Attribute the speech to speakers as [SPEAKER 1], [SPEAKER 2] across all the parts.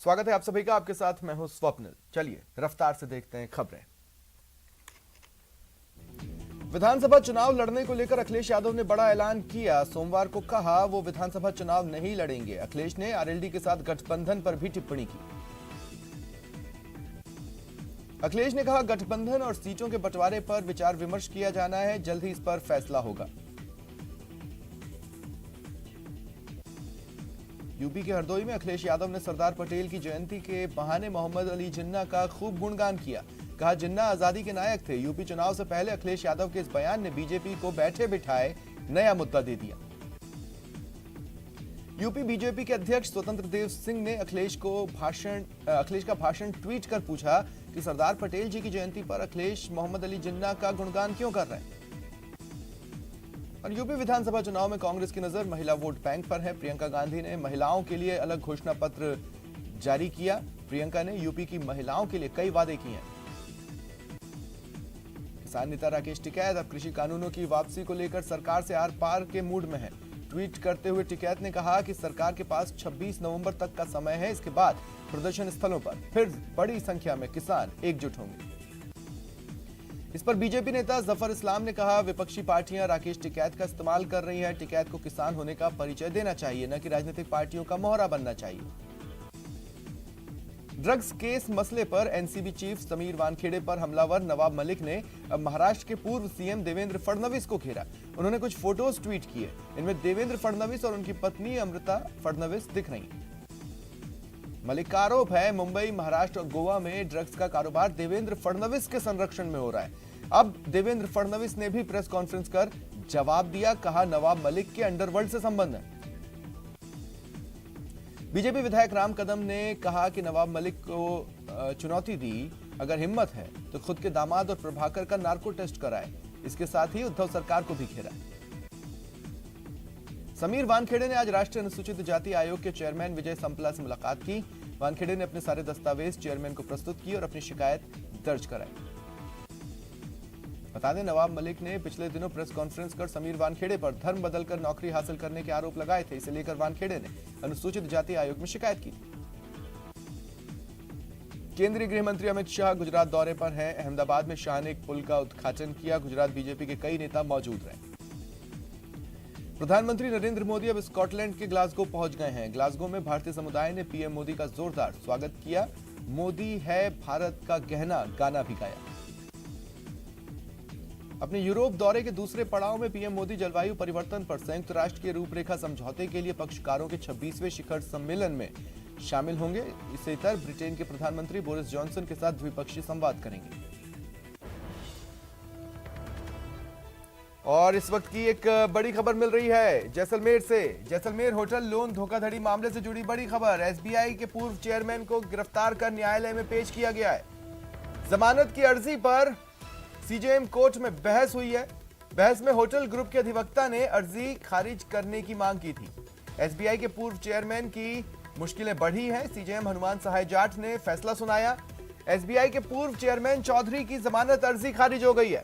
[SPEAKER 1] स्वागत है आप सभी का। आपके साथ मैं हूं स्वप्निल। चलिए रफ्तार से देखते हैं खबरें। विधानसभा चुनाव लड़ने को लेकर अखिलेश यादव ने बड़ा ऐलान किया। सोमवार को कहा वो विधानसभा चुनाव नहीं लड़ेंगे। अखिलेश ने आरएलडी के साथ गठबंधन पर भी टिप्पणी की। अखिलेश ने कहा गठबंधन और सीटों के बंटवारे पर विचार विमर्श किया जाना है, जल्द ही इस पर फैसला होगा। यूपी के हरदोई में अखिलेश यादव ने सरदार पटेल की जयंती के बहाने मोहम्मद अली जिन्ना का खूब गुणगान किया। कहा जिन्ना आजादी के नायक थे। यूपी चुनाव से पहले अखिलेश यादव के इस बयान ने बीजेपी को बैठे बिठाए नया मुद्दा दे दिया। यूपी बीजेपी के अध्यक्ष स्वतंत्र देव सिंह ने अखिलेश का भाषण ट्वीट कर पूछा कि सरदार पटेल जी की जयंती पर अखिलेश मोहम्मद अली जिन्ना का गुणगान क्यों कर रहे हैं। और यूपी विधानसभा चुनाव में कांग्रेस की नजर महिला वोट बैंक पर है। प्रियंका गांधी ने महिलाओं के लिए अलग घोषणा पत्र जारी किया। प्रियंका ने यूपी की महिलाओं के लिए कई वादे किए हैं। किसान नेता राकेश टिकैत अब कृषि कानूनों की वापसी को लेकर सरकार से आर पार के मूड में है। ट्वीट करते हुए टिकैत ने कहा कि सरकार के पास 26 नवंबर तक का समय है। इसके बाद प्रदर्शन स्थलों पर फिर बड़ी संख्या में किसान एकजुट होंगे। इस पर बीजेपी नेता जफर इस्लाम ने कहा विपक्षी पार्टियां राकेश टिकैत का इस्तेमाल कर रही हैं। टिकैत को किसान होने का परिचय देना चाहिए, न कि राजनीतिक पार्टियों का मोहरा बनना चाहिए। ड्रग्स केस मसले पर एनसीबी चीफ समीर वानखेड़े पर हमलावर नवाब मलिक ने अब महाराष्ट्र के पूर्व सीएम देवेंद्र फडणवीस को घेरा। उन्होंने कुछ फोटोज ट्वीट किए। इनमें देवेंद्र फडणवीस और उनकी पत्नी अमृता फडणवीस दिख रही हैं। मलिक का आरोप है मुंबई, महाराष्ट्र और गोवा में ड्रग्स का कारोबार देवेंद्र फडणवीस के संरक्षण में हो रहा है। अब देवेंद्र फडणवीस ने भी प्रेस कॉन्फ्रेंस कर जवाब दिया। कहा नवाब मलिक के अंडरवर्ल्ड से संबंध है। बीजेपी विधायक राम कदम ने कहा कि नवाब मलिक को चुनौती दी, अगर हिम्मत है तो खुद के दामाद और प्रभाकर का नार्को टेस्ट कराए। इसके साथ ही उद्धव सरकार को भी घेरा। समीर वानखेड़े ने आज राष्ट्रीय अनुसूचित जाति आयोग के चेयरमैन विजय संपला से मुलाकात की। वानखेड़े ने अपने सारे दस्तावेज चेयरमैन को प्रस्तुत किए और अपनी शिकायत दर्ज कराई। बता दें नवाब मलिक ने पिछले दिनों प्रेस कॉन्फ्रेंस कर समीर वानखेड़े पर धर्म बदलकर नौकरी हासिल करने के आरोप लगाए थे। इसे लेकर वानखेड़े ने अनुसूचित जाति आयोग में शिकायत की। केंद्रीय गृह मंत्री अमित शाह गुजरात दौरे पर हैं। अहमदाबाद में शाह ने एक पुल का उद्घाटन किया। गुजरात बीजेपी के कई नेता मौजूद रहे। प्रधानमंत्री नरेंद्र मोदी अब स्कॉटलैंड के ग्लासगो पहुंच गए हैं। ग्लासगो में भारतीय समुदाय ने पीएम मोदी का जोरदार स्वागत किया। मोदी है भारत का गहना गाना भी गाया। अपने यूरोप दौरे के दूसरे पड़ाव में पीएम मोदी जलवायु परिवर्तन पर संयुक्त राष्ट्र के रूपरेखा समझौते के लिए पक्षकारों के 26वें शिखर सम्मेलन में शामिल होंगे। इससे इतर ब्रिटेन के प्रधानमंत्री बोरिस जॉनसन के साथ द्विपक्षीय संवाद करेंगे। और इस वक्त की एक बड़ी खबर मिल रही है जैसलमेर से। जैसलमेर होटल लोन धोखाधड़ी मामले से जुड़ी बड़ी खबर। एसबीआई के पूर्व चेयरमैन को गिरफ्तार कर न्यायालय में पेश किया गया है। जमानत की अर्जी पर सीजेएम कोर्ट में बहस हुई है। बहस में होटल ग्रुप के अधिवक्ता ने अर्जी खारिज करने की मांग की थी। एसबीआई के पूर्व चेयरमैन की मुश्किलें बढ़ी हैं। सीजेएम हनुमान सहाय जाट ने फैसला सुनाया। एसबीआई के पूर्व चेयरमैन चौधरी की जमानत अर्जी खारिज हो गई है।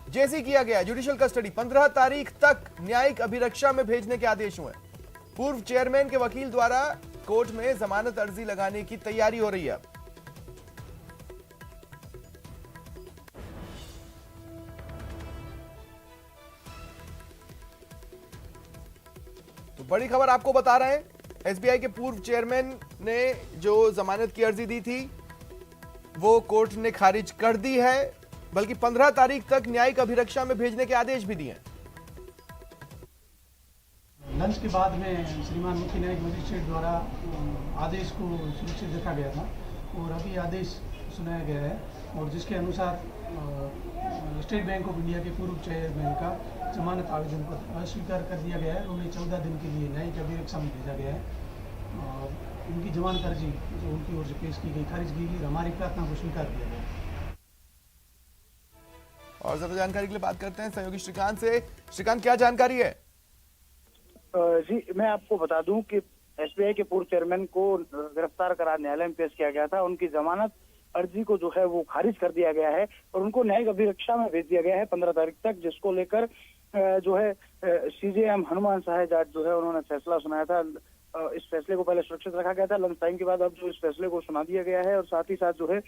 [SPEAKER 1] जैसी किया गया जुडिशियल कस्टडी 15 तारीख तक न्यायिक अभिरक्षा में भेजने के आदेश हुए। पूर्व चेयरमैन के वकील द्वारा कोर्ट में जमानत अर्जी लगाने की तैयारी हो रही है। तो बड़ी खबर आपको बता रहे हैं। एसबीआई के पूर्व चेयरमैन ने जो जमानत की अर्जी दी थी वो कोर्ट ने खारिज कर दी है, बल्कि 15 तारीख तक न्यायिक अभिरक्षा में भेजने के आदेश भी दिए।
[SPEAKER 2] लंच के बाद में श्रीमान मुख्य न्यायिक मजिस्ट्रेट द्वारा आदेश को सुरक्षित देखा गया था और अभी आदेश सुनाया गया है और जिसके अनुसार स्टेट बैंक ऑफ इंडिया के पूर्व चेयरमैन का जमानत आवेदन पर अस्वीकार कर दिया गया है। उन्हें 14 दिन के लिए न्यायिक अभिरक्षा में भेजा गया है और उनकी जमानत अर्जी जो उनकी ओर से पेश की गई खारिज की गई। हमारी प्रार्थना को स्वीकार किया गया।
[SPEAKER 1] और ज्यादा जानकारी के लिए बात करते हैं सहयोगी श्रीकांत से। श्रीकांत, क्या जानकारी है?
[SPEAKER 3] जी, मैं आपको बता दूं कि एसबीआई के पूर्व चेयरमैन को गिरफ्तार करा न्यायालय में पेश किया गया था। उनकी जमानत अर्जी को जो है वो खारिज कर दिया गया है और उनको न्यायिक अभिरक्षा में भेज दिया गया है 15 तारीख तक, जिसको लेकर जो है सीजेएम हनुमान सहाय जाट जो है उन्होंने फैसला सुनाया था। इस फैसले को पहले सुरक्षित रखा गया था। लंच टाइम के बाद अब जो इस फैसले को सुना दिया गया है और साथ ही साथ जो है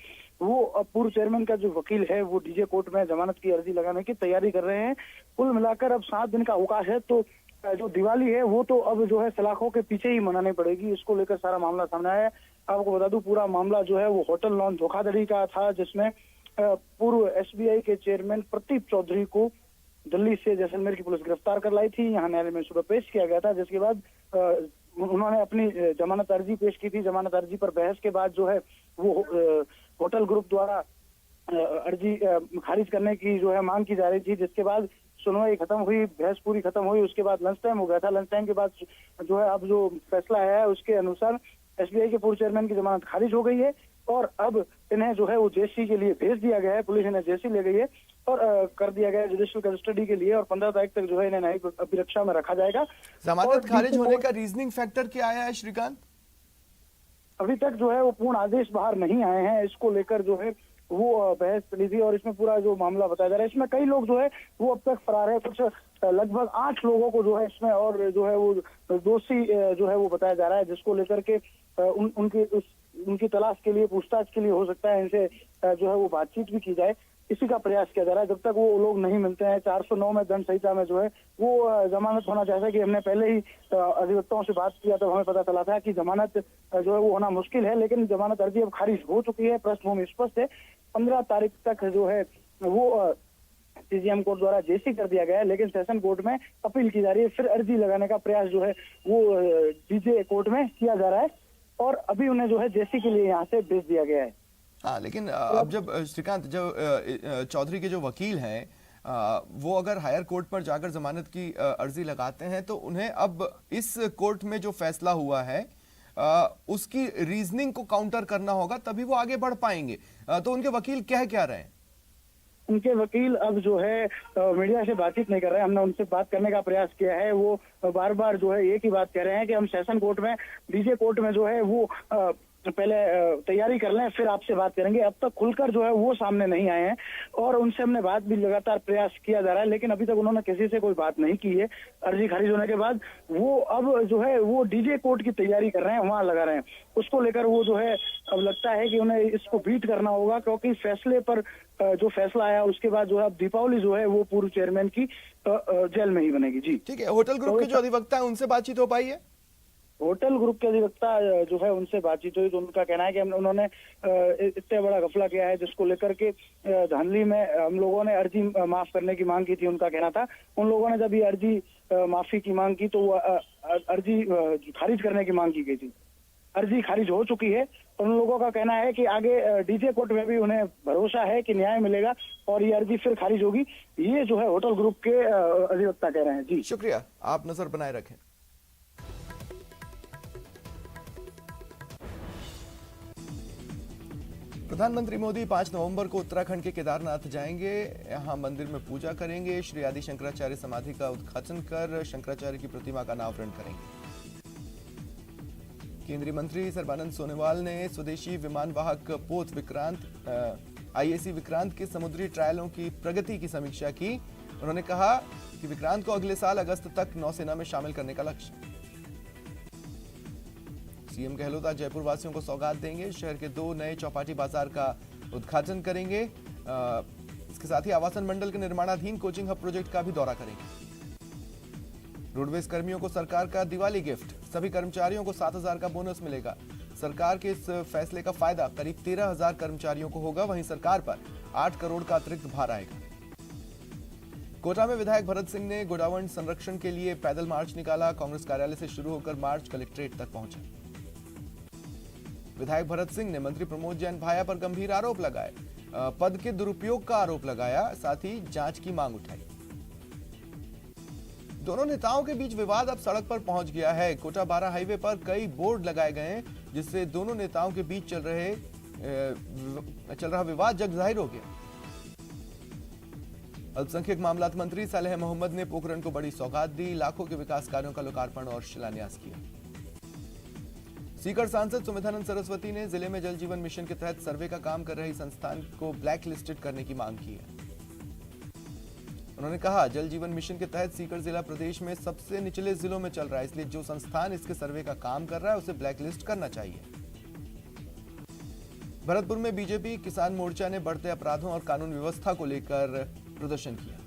[SPEAKER 3] वो अब पूर्व चेयरमैन का जो वकील है वो डीजे कोर्ट में जमानत की अर्जी लगाने की तैयारी कर रहे हैं। कुल मिलाकर अब 7 दिन का अवकाश है, तो जो दिवाली है वो तो अब जो है सलाखों के पीछे ही मनानी पड़ेगी। इसको लेकर सारा मामला सामने आया है। आपको बता दूं पूरा मामला जो है वो होटल लोन धोखाधड़ी का था, जिसमें पूर्व एसबीआई के चेयरमैन प्रदीप चौधरी को दिल्ली से जैसलमेर की पुलिस गिरफ्तार कर लाई थी। यहाँ न्यायालय में सुबह पेश किया गया था, जिसके बाद उन्होंने अपनी जमानत अर्जी पेश की थी। जमानत अर्जी पर बहस के बाद जो है वो होटल ग्रुप द्वारा अर्जी खारिज करने की जो है मांग की जा रही थी, जिसके बाद सुनवाई खत्म हुई, बहस पूरी खत्म हुई। उसके बाद लंच टाइम हो गया था। लंच टाइम के बाद जो है अब जो फैसला आया है उसके अनुसार एसबीआई के पूर्व चेयरमैन की जमानत खारिज हो गई है और अब इन्हें जो है वो जेसी के लिए भेज दिया गया है। पुलिस इन्हें जेसी ले गई है और कर दिया गया है जुडिशियल कस्टडी के लिए, और 15 तारीख तक जो है इन्हें न्यायिक अभिरक्षा में रखा जाएगा।
[SPEAKER 1] जमानत खारिज होने का रीजनिंग फैक्टर क्या आया है श्रीकांत?
[SPEAKER 3] अभी तक जो है वो पूर्ण आदेश बाहर नहीं आए हैं। इसको लेकर जो है वो बहस चली थी और इसमें पूरा जो मामला बताया जा रहा है, इसमें कई लोग जो है वो अब तक फरार है। कुछ लगभग 8 लोगों को जो है इसमें और जो है वो दोषी जो है वो बताया जा रहा है, जिसको लेकर के उनकी तलाश के लिए, पूछताछ के लिए हो सकता है इनसे जो है वो बातचीत भी की जाए। इसी का प्रयास किया जा रहा है। जब तक वो लोग नहीं मिलते हैं 409 में दंड संहिता में जो है वो जमानत होना चाहिए कि हमने पहले ही अधिवक्ताओं से बात किया तो हमें पता चला था कि जमानत जो है वो होना मुश्किल है, लेकिन जमानत अर्जी अब खारिज हो चुकी है। पृष्ठभूमि स्पष्ट है। 15 तारीख तक जो है वो सीजीएम कोर्ट द्वारा जेसी कर दिया गया है, लेकिन सेशन कोर्ट में अपील की जा रही है। फिर अर्जी लगाने का प्रयास जो है वो डीजे कोर्ट में किया जा रहा है और अभी उन्हें जो है जेसी के लिए यहाँ से भेज दिया गया है।
[SPEAKER 1] हाँ, लेकिन अब जब श्रीकांत, जो चौधरी के जो वकील हैं वो अगर हायर कोर्ट पर जाकर जमानत की अर्जी लगाते हैं तो उन्हें अब इस कोर्ट में जो फैसला हुआ है उसकी रीजनिंग को काउंटर करना होगा, तभी वो आगे बढ़ पाएंगे। तो उनके वकील क्या रहे हैं?
[SPEAKER 3] उनके वकील अब जो है मीडिया से बातचीत नहीं कर रहे हैं। हमने उनसे बात करने का प्रयास किया है। वो बार बार जो है एक ही बात कह रहे हैं कि हम सेशन कोर्ट में, डीजे कोर्ट में जो है वो पहले तैयारी कर लें, फिर आपसे बात करेंगे। अब तक खुलकर जो है वो सामने नहीं आए हैं और उनसे हमने बात भी लगातार प्रयास किया जा रहा है, लेकिन अभी तक उन्होंने किसी से कोई बात नहीं की है। अर्जी खारिज होने के बाद वो अब जो है वो डीजे कोर्ट की तैयारी कर रहे हैं, वहां लगा रहे हैं। उसको लेकर वो जो है अब लगता है कि उन्हें इसको बीट करना होगा, क्योंकि फैसले पर जो फैसला आया उसके बाद जो है अब दीपावली जो है वो पूर्व चेयरमैन की जेल में ही बनेगी। जी ठीक
[SPEAKER 1] है। होटल ग्रुप के जो अधिवक्ता है उनसे बातचीत हो पाई है?
[SPEAKER 3] होटल ग्रुप के अधिवक्ता जो है उनसे बातचीत हुई तो उनका कहना है कि उन्होंने इतना बड़ा घपला किया है, जिसको लेकर के धांधली में हम लोगों ने अर्जी माफ करने की मांग की थी। उनका कहना था उन लोगों ने जब ये अर्जी माफी की मांग की तो वो अर्जी खारिज करने की मांग की गई थी। अर्जी खारिज हो चुकी है और उन लोगों का कहना है कि आगे डीजे कोर्ट में भी उन्हें भरोसा है कि न्याय मिलेगा और ये अर्जी फिर खारिज होगी। ये जो है होटल ग्रुप के अधिवक्ता कह रहे हैं। जी
[SPEAKER 1] शुक्रिया, आप नजर बनाए रखें। प्रधानमंत्री मोदी 5 नवंबर को उत्तराखंड के केदारनाथ जाएंगे। यहां मंदिर में पूजा करेंगे। श्री आदि शंकराचार्य समाधि का उद्घाटन कर शंकराचार्य की प्रतिमा का अनावरण करेंगे। केंद्रीय मंत्री सर्बानंद सोनोवाल ने स्वदेशी विमान वाहक पोत विक्रांत आईएसी विक्रांत के समुद्री ट्रायलों की प्रगति की समीक्षा की। उन्होंने कहा कि विक्रांत को अगले साल अगस्त तक नौसेना में शामिल करने का लक्ष्य। सीएम गहलोत आज जयपुर वासियों को सौगात देंगे। शहर के 2 नए चौपाटी बाजार का उद्घाटन करेंगे। इसके साथ ही आवासन मंडल के निर्माणाधीन कोचिंग हब प्रोजेक्ट का भी दौरा करेंगे। रोडवेज कर्मियों को सरकार का दिवाली गिफ्ट, सभी कर्मचारियों को 7,000 का बोनस मिलेगा। सरकार के इस फैसले का फायदा करीब 13,000 कर्मचारियों को होगा। वहीं सरकार पर 8 करोड़ का अतिरिक्त भार आएगा। कोटा में विधायक भरत सिंह ने गोडावण संरक्षण के लिए पैदल मार्च निकाला। कांग्रेस कार्यालय से शुरू होकर मार्च कलेक्ट्रेट तक पहुंचा। विधायक भरत सिंह ने मंत्री प्रमोद जैन भाया पर गंभीर आरोप लगाए। पद के दुरुपयोग का आरोप लगाया, साथ ही जांच की मांग उठाई। दोनों नेताओं के बीच विवाद अब सड़क पर पहुंच गया है। कोटा बारा हाईवे पर कई बोर्ड लगाए गए हैं, जिससे दोनों नेताओं के बीच चल रहा विवाद जग जाहिर हो गया। अल्पसंख्यक मामलात मंत्री सालेह मोहम्मद ने पोखरण को बड़ी सौगात दी। लाखों के विकास कार्यों का लोकार्पण और शिलान्यास किया। सीकर सांसद सुमित्रानंद सरस्वती ने जिले में जल जीवन मिशन के तहत सर्वे का काम कर रही संस्थान को ब्लैक लिस्टेड करने की मांग की है। उन्होंने कहा जल जीवन मिशन के तहत सीकर जिला प्रदेश में सबसे निचले जिलों में चल रहा है, इसलिए जो संस्थान इसके सर्वे का काम कर रहा है उसे ब्लैकलिस्ट करना चाहिए। भरतपुर में बीजेपी किसान मोर्चा ने बढ़ते अपराधों और कानून व्यवस्था को लेकर प्रदर्शन किया।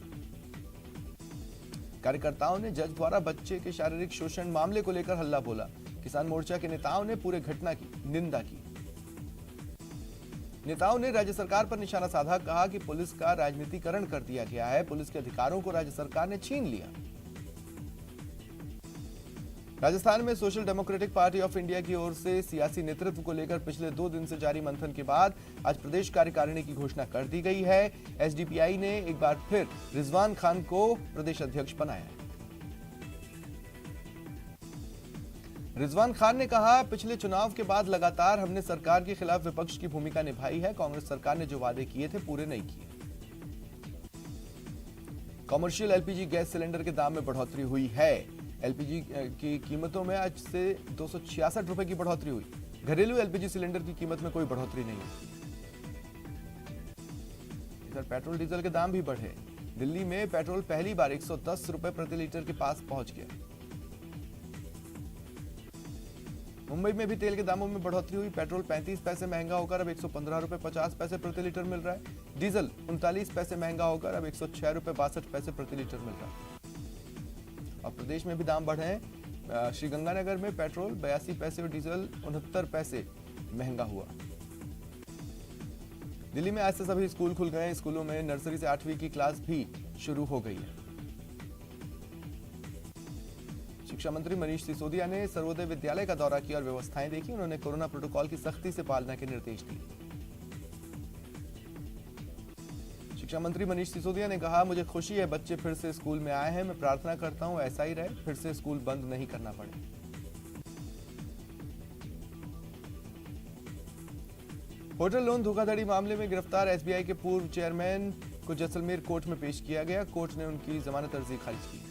[SPEAKER 1] कार्यकर्ताओं ने जज द्वारा बच्चे के शारीरिक शोषण मामले को लेकर हल्ला बोला। किसान मोर्चा के नेताओं ने पूरे घटना की निंदा की। नेताओं ने राज्य सरकार पर निशाना साधा, कहा कि पुलिस का राजनीतिकरण कर दिया गया है, पुलिस के अधिकारों को राज्य सरकार ने छीन लिया। राजस्थान में social democratic party of India की ओर से सियासी नेतृत्व को लेकर पिछले 2 दिन से जारी मंथन के बाद आज प्रदेश कार्यकारिणी की घोषणा कर दी गई है। एसडीपीआई ने एक बार फिर रिजवान खान को प्रदेश अध्यक्ष बनाया है। रिजवान खान ने कहा, पिछले चुनाव के बाद लगातार हमने सरकार के खिलाफ विपक्ष की भूमिका निभाई है। कांग्रेस सरकार ने जो वादे किए थे पूरे नहीं किए। कॉमर्शियल एलपीजी गैस सिलेंडर के दाम में बढ़ोतरी हुई है। एलपीजी की कीमतों में आज से 266 रुपए की बढ़ोतरी हुई। घरेलू एलपीजी सिलेंडर की कीमत में कोई बढ़ोतरी नहीं हुई। इधर पेट्रोल डीजल के दाम भी बढ़े। दिल्ली में पेट्रोल पहली बार 110 रुपए प्रति लीटर के पास पहुंच गया। मुंबई में भी तेल के दामों में बढ़ोतरी हुई। पेट्रोल 35 पैसे महंगा होकर अब 115 रुपए 50 पैसे प्रति लीटर मिल रहा है। डीजल 39 पैसे महंगा होकर अब 106 रुपए 62 पैसे प्रति लीटर मिल रहा है। अब प्रदेश में भी दाम बढ़े हैं। श्रीगंगानगर में पेट्रोल 82 पैसे और डीजल 69 पैसे महंगा हुआ। दिल्ली में आज से सभी स्कूल खुल गए। स्कूलों में नर्सरी से 8वीं की क्लास भी शुरू हो गई है। शिक्षा मंत्री मनीष सिसोदिया ने सर्वोदय विद्यालय का दौरा किया और व्यवस्थाएं देखी। उन्होंने कोरोना प्रोटोकॉल की सख्ती से पालना के निर्देश दिए। शिक्षा मंत्री मनीष सिसोदिया ने कहा, मुझे खुशी है बच्चे फिर से स्कूल में आए हैं। मैं प्रार्थना करता हूं ऐसा ही रहे, फिर से स्कूल बंद नहीं करना पड़े। होटल लोन धोखाधड़ी मामले में गिरफ्तार एसबीआई के पूर्व चेयरमैन को जैसलमेर कोर्ट में पेश किया गया। कोर्ट ने उनकी जमानत अर्जी खारिज की।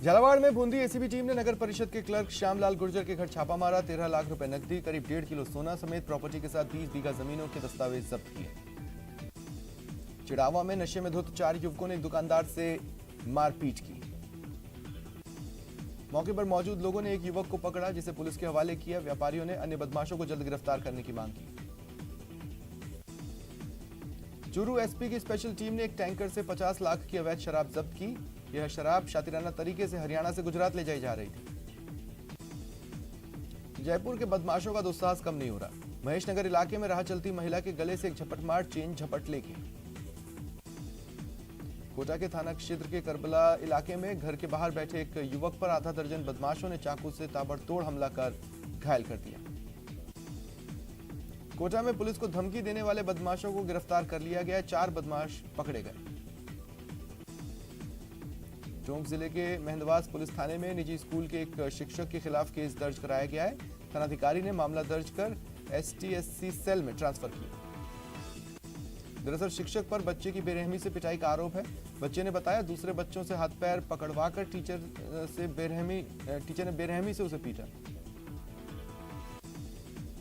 [SPEAKER 1] झालावाड़ में बूंदी एसीबी टीम ने नगर परिषद के क्लर्क श्यामलाल गुर्जर के घर छापा मारा। 13 लाख रुपए नकदी, करीब 1.5 किलो सोना समेत प्रॉपर्टी के साथ 20 बीघा जमीनों के दस्तावेज जब्त किए। चिड़ावा में नशे में धुत 4 युवकों ने एक दुकानदार से मारपीट की। मौके पर मौजूद लोगों ने एक युवक को पकड़ा, जिसे पुलिस के हवाले किया। व्यापारियों ने अन्य बदमाशों को जल्द गिरफ्तार करने की मांग की। चूरू एसपी की स्पेशल टीम ने एक टैंकर से 50 लाख की अवैध शराब जब्त की। यह शराब शातिराना तरीके से हरियाणा से गुजरात ले जाई जा रही थी। जयपुर के बदमाशों का दुस्साहस कम नहीं हो रहा। महेशनगर इलाके में राह चलती महिला के गले से एक झपटमार चेन झपट लेके। कोटा के थाना क्षेत्र के करबला इलाके में घर के बाहर बैठे एक युवक पर आधा दर्जन बदमाशों ने चाकू से ताबड़तोड़ हमला कर घायल कर दिया। कोटा में पुलिस को धमकी देने वाले बदमाशों को गिरफ्तार कर लिया गया। 4 बदमाश पकड़े गए। टोंक जिले के मेहंदवास पुलिस थाने में निजी स्कूल के एक शिक्षक के खिलाफ केस दर्ज कराया गया है। थानाधिकारी ने मामला दर्ज कर एसटीएससी सेल में ट्रांसफर किया। दरअसल शिक्षक पर बच्चे की बेरहमी से पिटाई का आरोप है। बच्चे ने बताया, दूसरे बच्चों से हाथ पैर पकड़वाकर टीचर ने बेरहमी से उसे पीटा।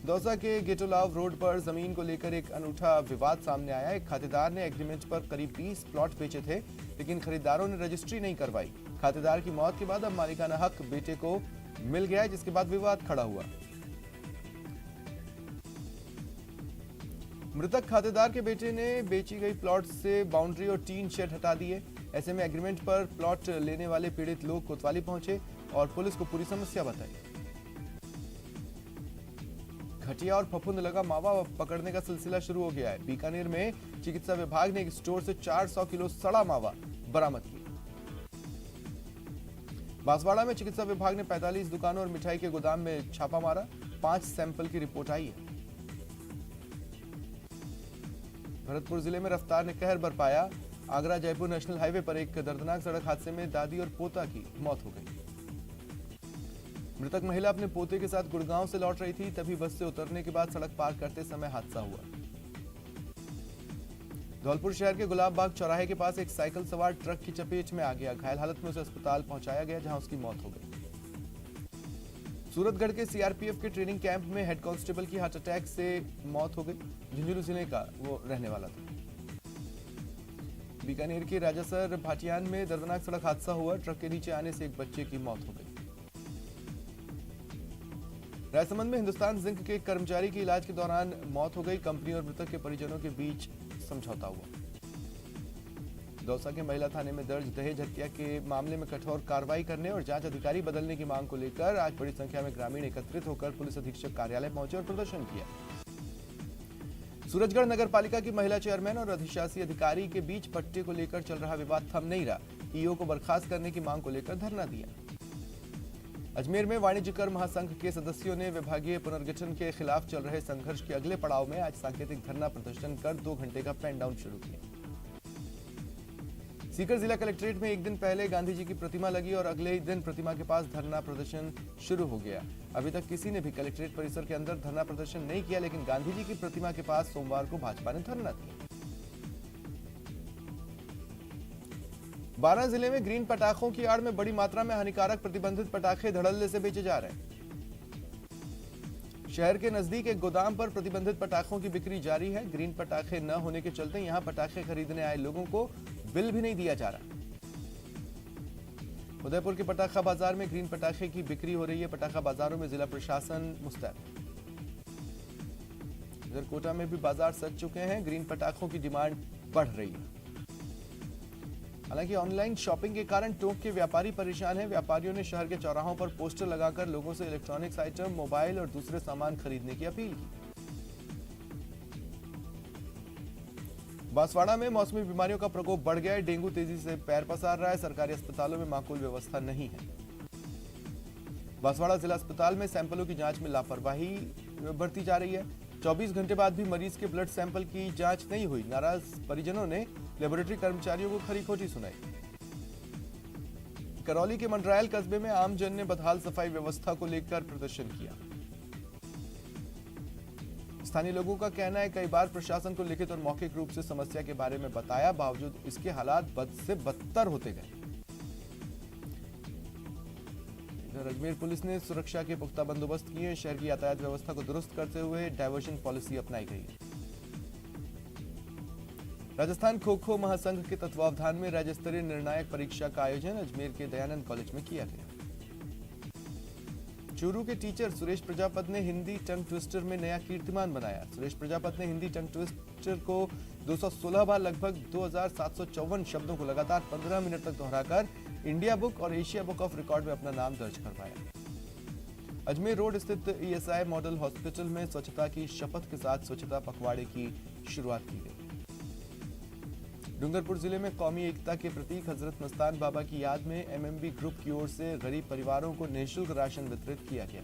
[SPEAKER 1] दौसा के गेटोलाव रोड पर जमीन को लेकर एक अनूठा विवाद सामने आया। एक खातेदार ने एग्रीमेंट पर करीब 20 प्लॉट बेचे थे, लेकिन खरीदारों ने रजिस्ट्री नहीं करवाई। खातेदार की मौत के बाद अब मालिकाना हक बेटे को मिल गया, जिसके बाद विवाद खड़ा हुआ। मृतक खातेदार के बेटे ने बेची गई प्लॉट से बाउंड्री और टीन शेड हटा दिए। ऐसे में एग्रीमेंट पर प्लॉट लेने वाले पीड़ित लोग कोतवाली पहुंचे और पुलिस को पूरी समस्या बताई। घटिया और फफूंद लगा मावा पकड़ने का सिलसिला शुरू हो गया है। बीकानेर में चिकित्सा विभाग ने एक स्टोर से 400 किलो सड़ा मावा बरामद किया। बांसवाड़ा में चिकित्सा विभाग ने 45 दुकानों और मिठाई के गोदाम में छापा मारा। 5 सैंपल की रिपोर्ट आई है। भरतपुर जिले में रफ्तार ने कहर बरपाया। आगरा जयपुर नेशनल हाईवे पर एक दर्दनाक सड़क हादसे में दादी और पोता की मौत हो गई। मृतक महिला अपने पोते के साथ गुड़गांव से लौट रही थी, तभी बस से उतरने के बाद सड़क पार करते समय हादसा हुआ। धौलपुर शहर के गुलाब बाग चौराहे के पास एक साइकिल सवार ट्रक की चपेट में आ गया। घायल हालत में उसे अस्पताल पहुंचाया गया, जहां उसकी मौत हो गई। सूरतगढ़ के सीआरपीएफ के ट्रेनिंग कैंप में हेड कांस्टेबल की हार्ट अटैक से मौत हो गई। झुंझुनू जिले का वो रहने वाला था। बीकानेर के राजासर भाटियान में दर्दनाक सड़क हादसा हुआ। ट्रक के नीचे आने से एक बच्चे की मौत हो गई। राजसमंद में हिंदुस्तान जिंक के एक कर्मचारी की इलाज के दौरान मौत हो गई। कंपनी और मृतक के परिजनों के बीच समझौता हुआ। दौसा के महिला थाने में दर्ज दहेज हत्या के मामले में कठोर कार्रवाई करने और जांच अधिकारी बदलने की मांग को लेकर आज बड़ी संख्या में ग्रामीण एकत्रित होकर पुलिस अधीक्षक कार्यालय पहुंचे और प्रदर्शन किया। सूरजगढ़ नगर पालिका की महिला चेयरमैन और अधिशासी अधिकारी के बीच पट्टे को लेकर चल रहा विवाद थम नहीं रहा। ईओ को बर्खास्त करने की मांग को लेकर धरना दिया। अजमेर में वाणिज्य कर महासंघ के सदस्यों ने विभागीय पुनर्गठन के खिलाफ चल रहे संघर्ष के अगले पड़ाव में आज सांकेतिक धरना प्रदर्शन कर 2 घंटे का पेन डाउन शुरू किया। सीकर जिला कलेक्ट्रेट में एक दिन पहले गांधी जी की प्रतिमा लगी और अगले ही दिन प्रतिमा के पास धरना प्रदर्शन शुरू हो गया। अभी तक किसी ने भी कलेक्ट्रेट परिसर के अंदर धरना प्रदर्शन नहीं किया, लेकिन गांधी जी की प्रतिमा के पास सोमवार को भाजपा ने धरना दिया। 12 जिले में ग्रीन पटाखों की आड़ में बड़ी मात्रा में हानिकारक प्रतिबंधित पटाखे धड़ल्ले से बेचे जा रहे हैं। शहर के नजदीक एक गोदाम पर प्रतिबंधित पटाखों की बिक्री जारी है। ग्रीन पटाखे न होने के चलते यहां पटाखे खरीदने आए लोगों को बिल भी नहीं दिया जा रहा। उदयपुर के पटाखा बाजार में ग्रीन पटाखे की बिक्री हो रही है। पटाखा बाजारों में जिला प्रशासन मुस्तैद। इधर कोटा में भी बाजार सज चुके हैं। ग्रीन पटाखों की डिमांड बढ़ रही है। हालांकि ऑनलाइन शॉपिंग के कारण टोंक के व्यापारी परेशान हैं। व्यापारियों ने शहर के चौराहों पर पोस्टर लगाकर लोगों से इलेक्ट्रॉनिक्स आइटम, मोबाइल और दूसरे सामान खरीदने की अपील की। बांसवाड़ा में मौसमी बीमारियों का प्रकोप बढ़ गया है। डेंगू तेजी से पैर पसार रहा है। सरकारी अस्पतालों में माकूल व्यवस्था नहीं है। बांसवाड़ा जिला अस्पताल में सैंपलों की जांच में लापरवाही बरती जा रही है। 24 घंटे बाद भी मरीज के ब्लड सैंपल की जांच नहीं हुई। नाराज परिजनों ने लेबोरेटरी कर्मचारियों को खरी खोटी सुनाई। करौली के मंडरायल कस्बे में आमजन ने बदहाल सफाई व्यवस्था को लेकर प्रदर्शन किया। स्थानीय लोगों का कहना है कई बार प्रशासन को लिखित और मौखिक रूप से समस्या के बारे में बताया, बावजूद इसके हालात बद से बदतर होते गए। इधर अजमेर पुलिस ने सुरक्षा के पुख्ता बंदोबस्त किए। शहर की यातायात व्यवस्था को दुरुस्त करते हुए डायवर्जन पॉलिसी अपनाई गई है। राजस्थान खो खो महासंघ के तत्वावधान में राज्य स्तरीय निर्णायक परीक्षा का आयोजन अजमेर के दयानंद कॉलेज में किया गया। चूरू के टीचर सुरेश प्रजापत ने हिंदी टंग ट्विस्टर में नया कीर्तिमान बनाया। सुरेश प्रजापत ने हिंदी टंग ट्विस्टर को 216 बार लगभग 2754 शब्दों को लगातार 15 मिनट तक दोहराकर इंडिया बुक और एशिया बुक ऑफ रिकॉर्ड में अपना नाम दर्ज करवाया। अजमेर रोड स्थित ईएसआई मॉडल हॉस्पिटल में स्वच्छता की शपथ के साथ स्वच्छता पखवाड़े की शुरुआत की गई। डूंगरपुर जिले में कौमी एकता के प्रतीक हजरत मस्तान बाबा की याद में एमएमबी ग्रुप की ओर से गरीब परिवारों को निःशुल्क राशन वितरित किया गया।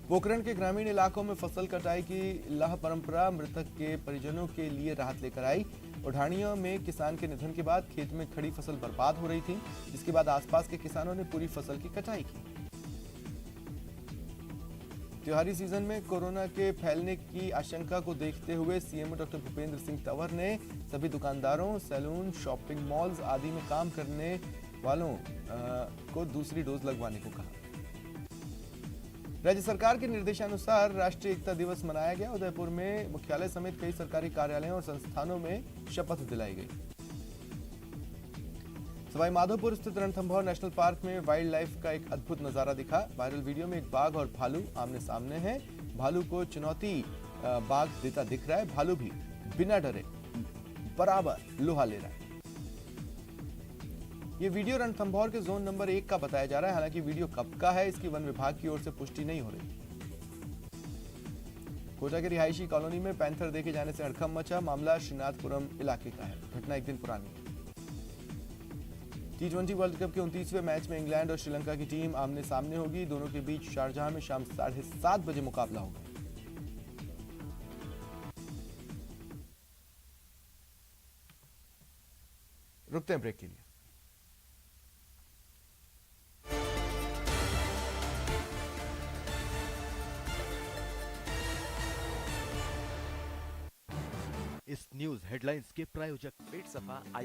[SPEAKER 1] पोखरण के ग्रामीण इलाकों में फसल कटाई की लाह परंपरा मृतक के परिजनों के लिए राहत लेकर आई। उठानियों में किसान के निधन के बाद खेत में खड़ी फसल बर्बाद हो रही थी, जिसके बाद आसपास के किसानों ने पूरी फसल की कटाई की। त्योहारी सीजन में कोरोना के फैलने की आशंका को देखते हुए सीएम डॉक्टर भूपेंद्र सिंह तंवर ने सभी दुकानदारों, सैलून, शॉपिंग मॉल्स आदि में काम करने वालों को दूसरी डोज लगवाने को कहा। राज्य सरकार के निर्देशानुसार राष्ट्रीय एकता दिवस मनाया गया। उदयपुर में मुख्यालय समेत कई सरकारी कार्यालयों और संस्थानों में शपथ दिलाई गई। सवाई माधोपुर स्थित रणथंभौर नेशनल पार्क में वाइल्ड लाइफ का एक अद्भुत नजारा दिखा। वायरल वीडियो में एक बाघ और भालू आमने सामने हैं। भालू को चुनौती बाघ देता दिख रहा है। भालू भी बिना डरे बराबर लोहा ले रहा है। ये वीडियो रणथंभौर के जोन नंबर 1 का बताया जा रहा है। हालांकि वीडियो कब का है इसकी वन विभाग की ओर से पुष्टि नहीं हो रही। कोटा के रिहायशी कॉलोनी में पैंथर देखे जाने से हड़कंप मचा। मामला श्रीनाथपुरम इलाके का है। घटना एक दिन पुरानी है। T20 वर्ल्ड कप के 29वें मैच में इंग्लैंड और श्रीलंका की टीम आमने सामने होगी। दोनों के बीच शारजाह में शाम 7:30 बजे मुकाबला होगा। रुकते हैं ब्रेक के लिए।
[SPEAKER 4] इस न्यूज हेडलाइंस के प्रायोजक
[SPEAKER 5] पेट सफा आइस